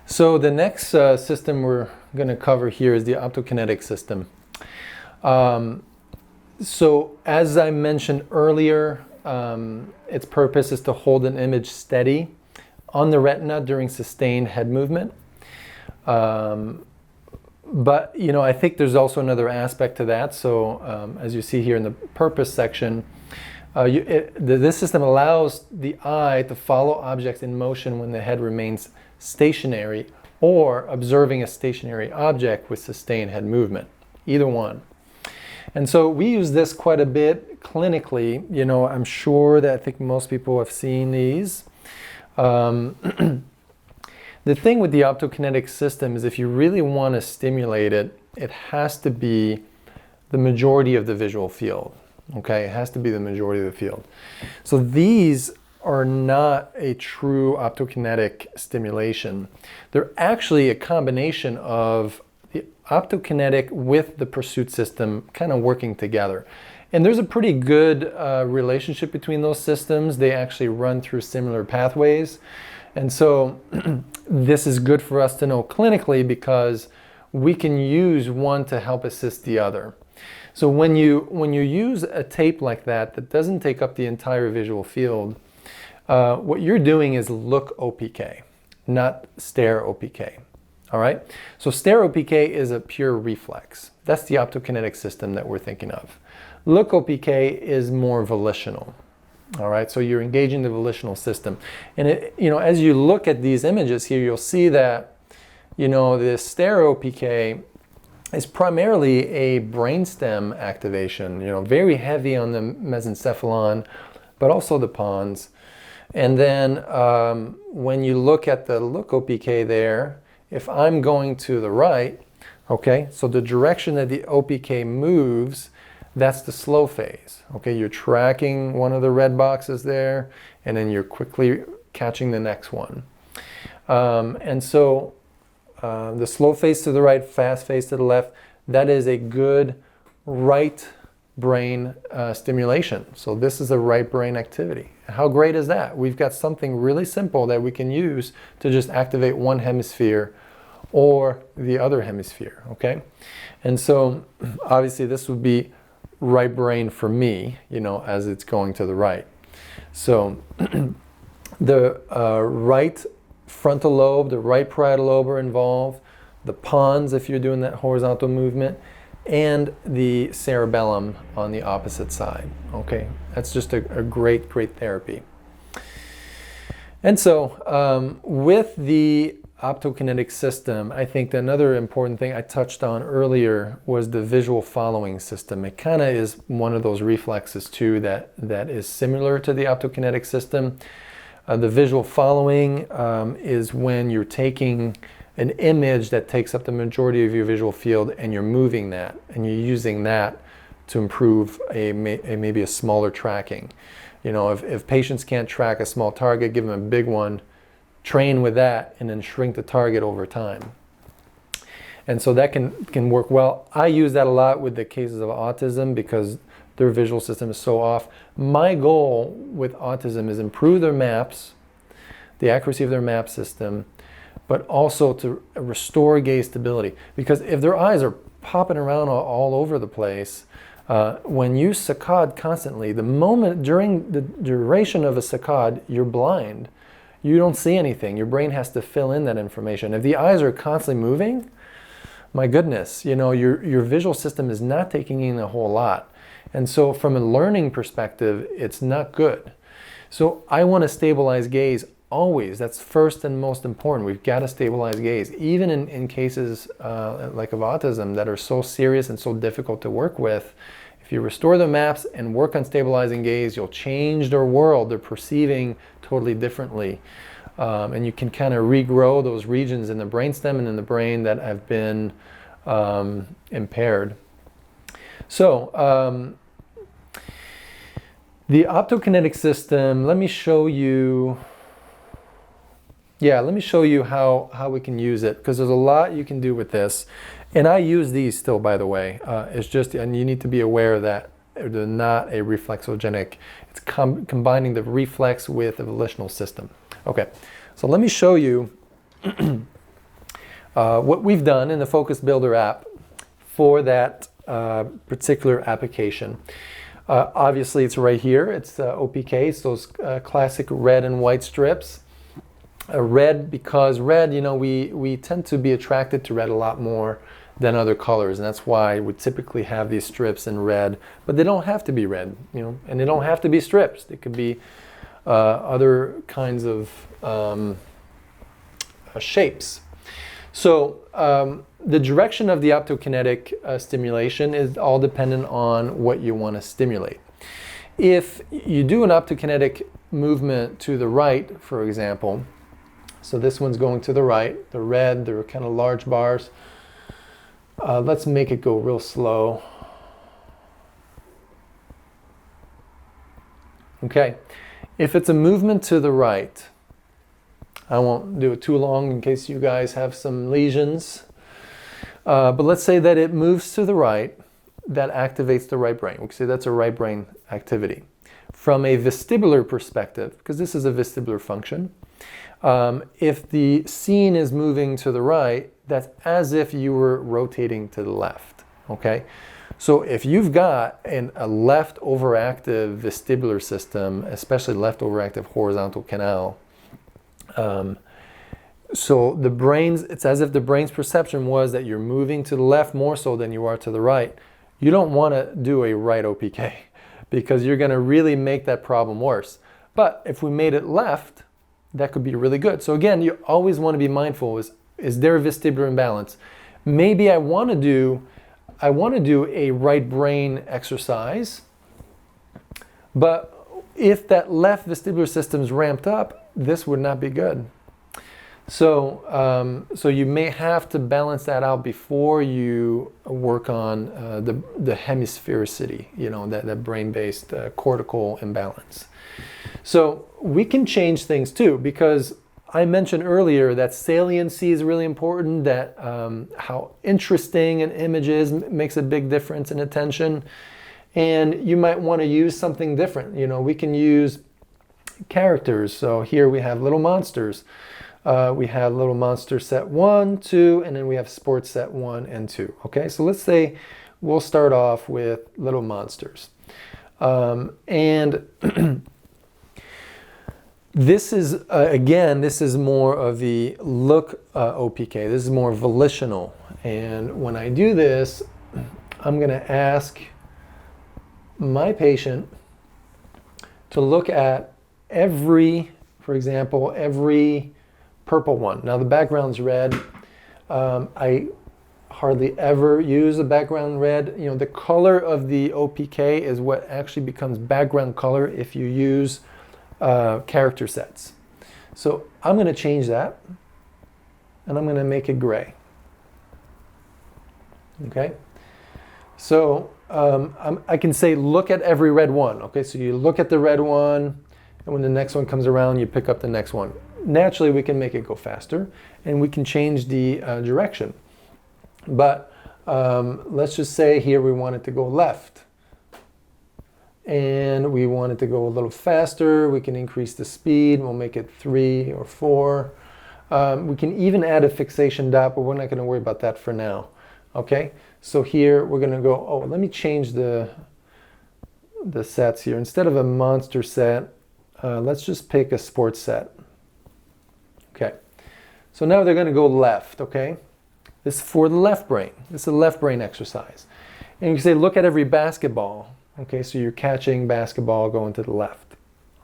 So the next system we're going to cover here is the optokinetic system. So as I mentioned earlier, its purpose is to hold an image steady on the retina during sustained head movement. But I think there's also another aspect to that. So as you see here in the purpose section, this system allows the eye to follow objects in motion when the head remains stationary or observing a stationary object with sustained head movement, either one. And so we use this quite a bit clinically. I'm sure that I think most people have seen these. The thing with the optokinetic system is if you really want to stimulate it, it has to be the majority of the visual field. Okay, it has to be the majority of the field. So these are not a true optokinetic stimulation. They're actually a combination of the optokinetic with the pursuit system kind of working together. And there's a pretty good relationship between those systems. They actually run through similar pathways. And so this is good for us to know clinically because we can use one to help assist the other. So when you use a tape like that doesn't take up the entire visual field, what you're doing is look OPK, not stare OPK. All right? So stare OPK is a pure reflex. That's the optokinetic system that we're thinking of. Look OPK is more volitional. All right? So you're engaging the volitional system. And as you look at these images here, you'll see that the stare OPK is primarily a brainstem activation, very heavy on the mesencephalon, but also the pons. And then when you look at the look OPK there, if I'm going to the right, okay, so the direction that the OPK moves, that's the slow phase. Okay, you're tracking one of the red boxes there, and then you're quickly catching the next one. And so the slow phase to the right, fast phase to the left, that is a good right brain stimulation. So this is a right brain activity. How great is that? We've got something really simple that we can use to just activate one hemisphere or the other hemisphere, okay? And so obviously this would be right brain for me, as it's going to the right. So the right frontal lobe, the right parietal lobe are involved, the pons if you're doing that horizontal movement, and the cerebellum on the opposite side. Okay, that's just a great therapy. And so with the optokinetic system, I think another important thing I touched on earlier was the visual following system. It kind of is one of those reflexes too that is similar to the optokinetic system. The visual following is when you're taking an image that takes up the majority of your visual field and you're moving that and you're using that to improve maybe a smaller tracking. If patients can't track a small target, give them a big one, train with that, and then shrink the target over time. And so that can work well. I use that a lot with the cases of autism because their visual system is so off. My goal with autism is improve their maps, the accuracy of their map system, but also to restore gaze stability. Because if their eyes are popping around all over the place, when you saccade constantly, the moment during the duration of a saccade, you're blind. You don't see anything. Your brain has to fill in that information. If the eyes are constantly moving, my goodness, your visual system is not taking in a whole lot. And so from a learning perspective, it's not good. So I want to stabilize gaze always. That's first and most important. We've got to stabilize gaze. Even in cases like of autism that are so serious and so difficult to work with, if you restore the maps and work on stabilizing gaze, you'll change their world. They're perceiving totally differently. And you can kind of regrow those regions in the brainstem and in the brain that have been impaired. So the optokinetic system, let me show you how we can use it, because there's a lot you can do with this. And I use these still, by the way. And you need to be aware that they're not a reflexogenic. It's combining the reflex with the volitional system. Okay, so let me show you what we've done in the Focus Builder app for that particular application. Obviously, it's right here. It's OPK. It's those classic red and white strips. Red, because red, you know, we tend to be attracted to red a lot more than other colors, and that's why we typically have these strips in red. But they don't have to be red, you know, and they don't have to be strips. They could be other kinds of shapes. So the direction of the optokinetic stimulation is all dependent on what you want to stimulate. If you do an optokinetic movement to the right, for example, so this one's going to the right, the red, they're kind of large bars. Let's make it go real slow. Okay, if it's a movement to the right, I won't do it too long in case you guys have some lesions. But let's say that it moves to the right, that activates the right brain. We can say that's a right brain activity. From a vestibular perspective, because this is a vestibular function, if the scene is moving to the right, that's as if you were rotating to the left, okay? So if you've got a left overactive vestibular system, especially left overactive horizontal canal, so the brain's, it's as if the brain's perception was that you're moving to the left more so than you are to the right. You don't want to do a right OPK because you're going to really make that problem worse. But if we made it left, that could be really good. So again, you always want to be mindful, is there a vestibular imbalance? Maybe I want to do a right brain exercise, but if that left vestibular system is ramped up, this would not be good. So, so you may have to balance that out before you work on the hemisphericity, you know, that brain-based cortical imbalance. So we can change things too, because I mentioned earlier that saliency is really important, that how interesting an image is makes a big difference in attention. And you might want to use something different. You know, we can use characters. So here we have little monsters. We have little monster set 1, 2, and then we have sports set 1 and 2. Okay, so let's say we'll start off with little monsters. And this is, again, this is more of the look OPK. This is more volitional. And when I do this, I'm going to ask my patient to look at every, for example, every purple one. Now the background's red. I hardly ever use a background red. You know, the color of the OPK is what actually becomes background color if you use character sets. So I'm going to change that, and I'm going to make it gray. Okay? So I can say look at every red one. Okay, so you look at the red one, and when the next one comes around, you pick up the next one. Naturally, we can make it go faster, and we can change the direction. But let's just say here we want it to go left. And we want it to go a little faster. We can increase the speed. We'll make it 3 or 4. We can even add a fixation dot, but we're not going to worry about that for now. Okay, so here we're going to go, oh, let me change the sets here. Instead of a monster set, let's just pick a sports set. Okay, so now they're going to go left, okay? This is for the left brain. This is a left brain exercise. And you can say, look at every basketball. Okay, so you're catching basketball going to the left.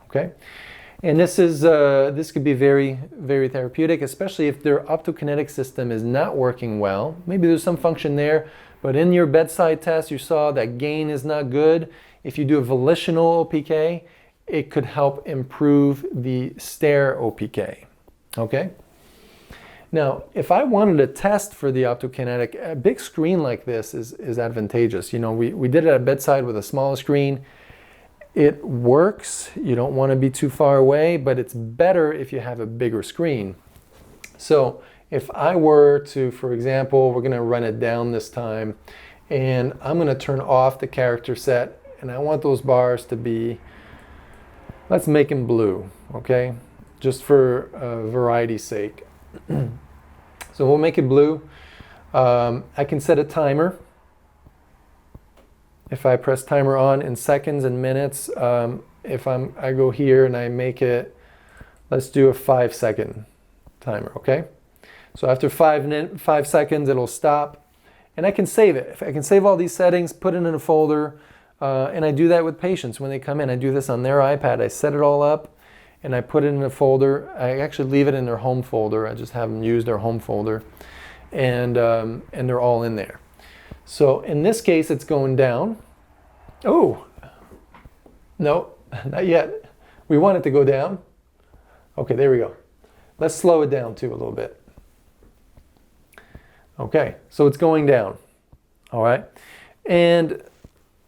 Okay, and this is this could be very, very therapeutic, especially if their optokinetic system is not working well. Maybe there's some function there, but in your bedside test, you saw that gain is not good. If you do a volitional OPK, it could help improve the stare OPK. Okay. Now, if I wanted to test for the optokinetic, a big screen like this is advantageous. You know, we did it at bedside with a smaller screen. It works. You don't want to be too far away, but it's better if you have a bigger screen. So if I were to, for example, we're going to run it down this time, and I'm going to turn off the character set, and I want those bars to be, let's make them blue, okay? Just for variety's sake. So we'll make it blue. I can set a timer. If I press timer on in seconds and minutes, if I go here and I make it, let's do a 5-second timer, okay? So after 5 seconds, it'll stop, and I can save it. If I can save all these settings, put it in a folder, and I do that with patients when they come in. I do this on their iPad. I set it all up, and I put it in a folder. I actually leave it in their home folder. I just have them use their home folder, and they're all in there. So in this case, it's going down. Oh, no, not yet. We want it to go down. Okay, there we go. Let's slow it down too a little bit. Okay, so it's going down. All right. And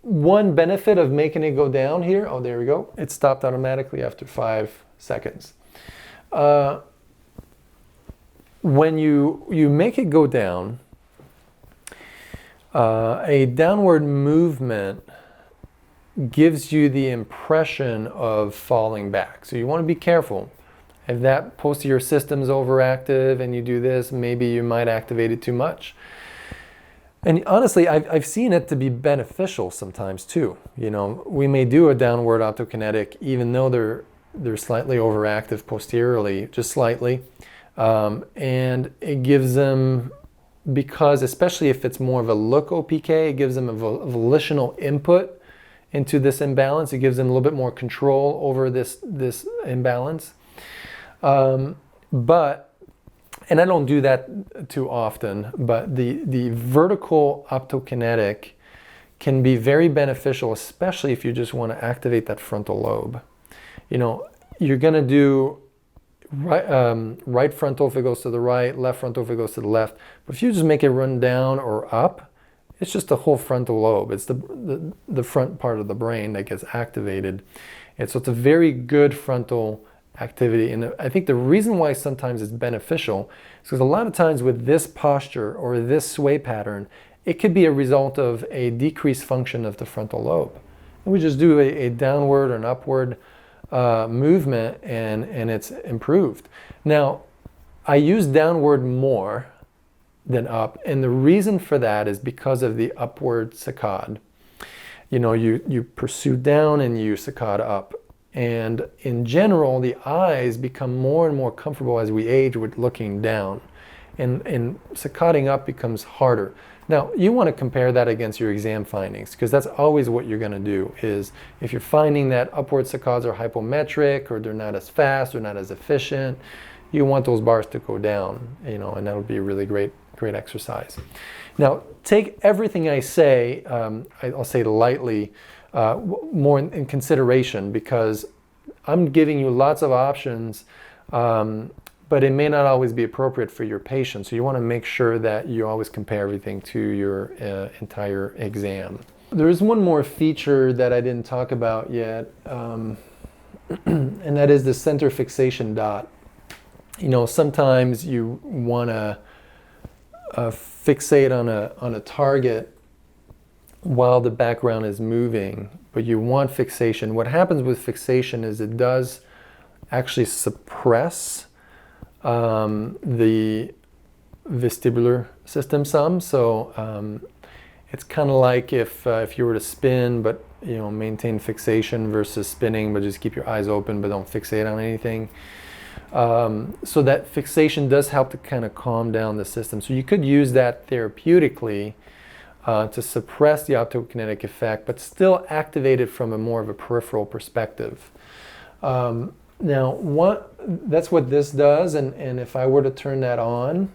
one benefit of making it go down here, oh, there we go. It stopped automatically after 5 seconds. When you make it go down, a downward movement gives you the impression of falling back. So you want to be careful. If that posterior system is overactive and you do this, maybe you might activate it too much. And honestly, I've seen it to be beneficial sometimes too. You know, we may do a downward optokinetic even though they're slightly overactive posteriorly, just slightly. And it gives them, because especially if it's more of a look OPK, it gives them a volitional input into this imbalance. It gives them a little bit more control over this imbalance. And I don't do that too often, but the vertical optokinetic can be very beneficial, especially if you just want to activate that frontal lobe. You know, you're going to do right frontal if it goes to the right, left frontal if it goes to the left. But if you just make it run down or up, it's just the whole frontal lobe. It's the front part of the brain that gets activated. And so it's a very good frontal activity. And I think the reason why sometimes it's beneficial is because a lot of times with this posture or this sway pattern, it could be a result of a decreased function of the frontal lobe. And we just do a downward or an upward movement and it's improved. Now, I use downward more than up, and the reason for that is because of the upward saccade. You know, you pursue down and you saccade up. And in general, the eyes become more and more comfortable as we age with looking down. And saccading up becomes harder. Now, you want to compare that against your exam findings, because that's always what you're going to do, is if you're finding that upward saccades are hypometric or they're not as fast or not as efficient, you want those bars to go down, you know, and that'll be a really great exercise. Now, take everything I say, I'll say it lightly, more in consideration, because I'm giving you lots of options, but it may not always be appropriate for your patient. So you want to make sure that you always compare everything to your entire exam. There is one more feature that I didn't talk about yet, and that is the center fixation dot. You know, sometimes you want to fixate on a target while the background is moving, but you want fixation. What happens with fixation is it does actually suppress the vestibular system some. So it's kind of like if you were to spin, but you know, maintain fixation versus spinning, but just keep your eyes open, but don't fixate on anything. So that fixation does help to kind of calm down the system. So you could use that therapeutically to suppress the optokinetic effect, but still activate it from a more of a peripheral perspective. Now, that's what this does, and if I were to turn that on,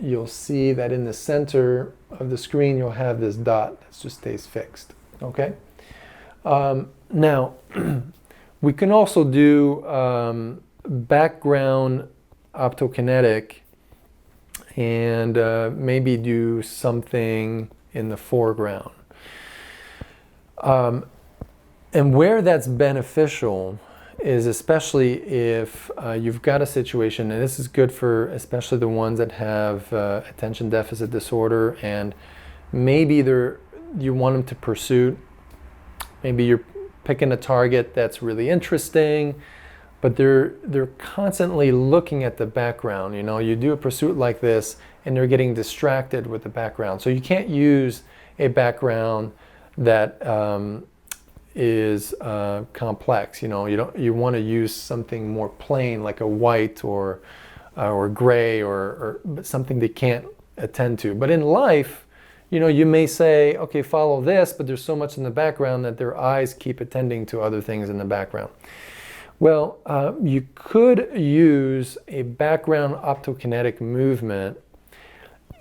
you'll see that in the center of the screen you'll have this dot that just stays fixed. Okay. Now, we can also do background optokinetic and maybe do something in the foreground. And where that's beneficial is especially if you've got a situation, and this is good for especially the ones that have attention deficit disorder, and maybe you want them to pursue, maybe you're picking a target that's really interesting, but they're constantly looking at the background. You know, you do a pursuit like this and they're getting distracted with the background. So you can't use a background that is complex. You know, you want to use something more plain, like a white or gray or something they can't attend to. But in life, you know, you may say, okay, follow this, but there's so much in the background that their eyes keep attending to other things in the background. Well, you could use a background optokinetic movement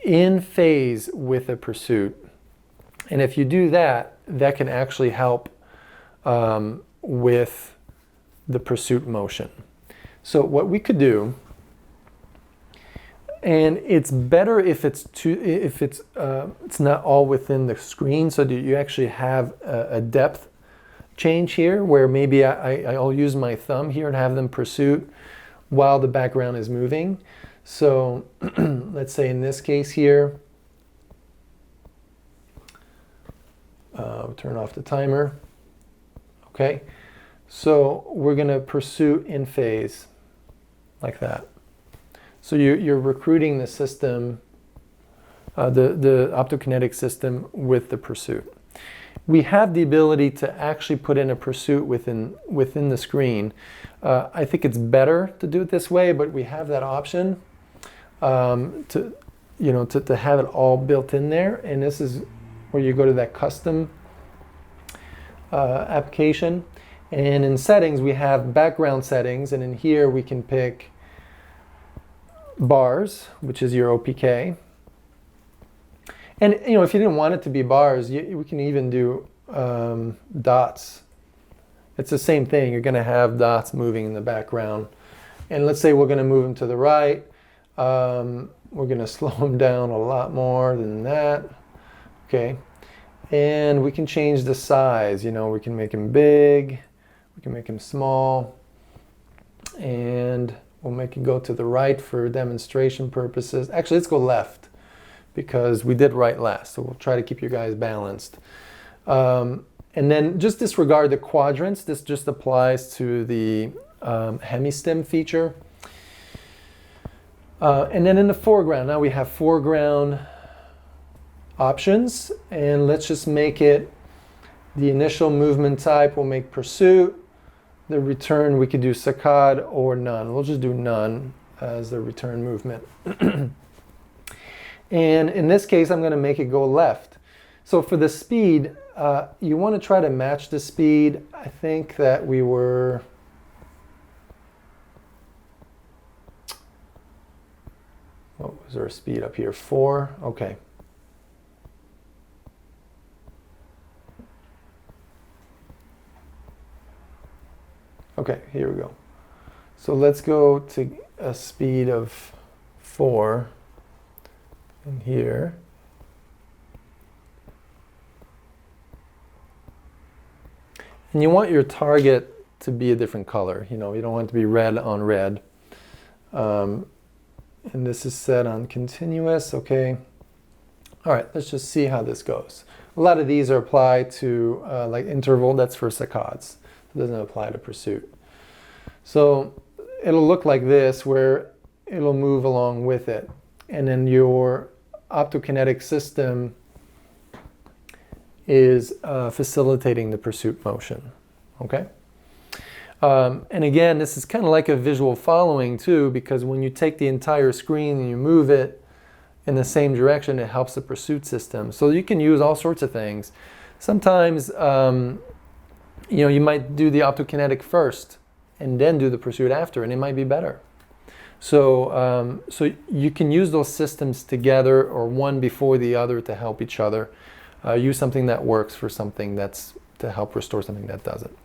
in phase with a pursuit. And if you do that, that can actually help with the pursuit motion. So what we could do, and it's better if it's not all within the screen, so that you actually have a depth change here, where maybe I'll use my thumb here and have them pursuit while the background is moving. So let's say in this case here, turn off the timer. Okay, so we're going to pursue in phase like that. So you're recruiting the system, the optokinetic system with the pursuit. We have the ability to actually put in a pursuit within the screen. I think it's better to do it this way, but we have that option to have it all built in there. And this is where you go to that custom application. And in settings, we have background settings. And in here, we can pick bars, which is your OPK. And you know, if you didn't want it to be bars, we can even do dots. It's the same thing. You're going to have dots moving in the background. And let's say we're going to move them to the right. We're going to slow them down a lot more than that. Okay. And we can change the size. You know, we can make them big. We can make them small. And we'll make it go to the right for demonstration purposes. Actually, let's go left, because we did right last, so we'll try to keep you guys balanced. And then just disregard the quadrants. This just applies to the hemi-stim feature. And then in the foreground, now we have foreground options, and let's just make it the initial movement type. We'll make pursuit. The return, we could do saccade or none. We'll just do none as the return movement. And in this case, I'm going to make it go left. So for the speed, you want to try to match the speed. I think that we were... What was our speed up here? 4? Okay. Okay, here we go. So let's go to a speed of 4 in here. And you want your target to be a different color. You know, you don't want it to be red on red. And this is set on continuous, okay. All right, let's just see how this goes. A lot of these are applied to like interval, that's for saccades. It doesn't apply to pursuit. So it'll look like this, where it'll move along with it. And then your optokinetic system is facilitating the pursuit motion, okay? And again, this is kind of like a visual following too, because when you take the entire screen and you move it in the same direction, it helps the pursuit system. So you can use all sorts of things. Sometimes, you know, you might do the optokinetic first and then do the pursuit after, and it might be better. So, so you can use those systems together or one before the other to help each other. Use something that works for something that's to help restore something that doesn't.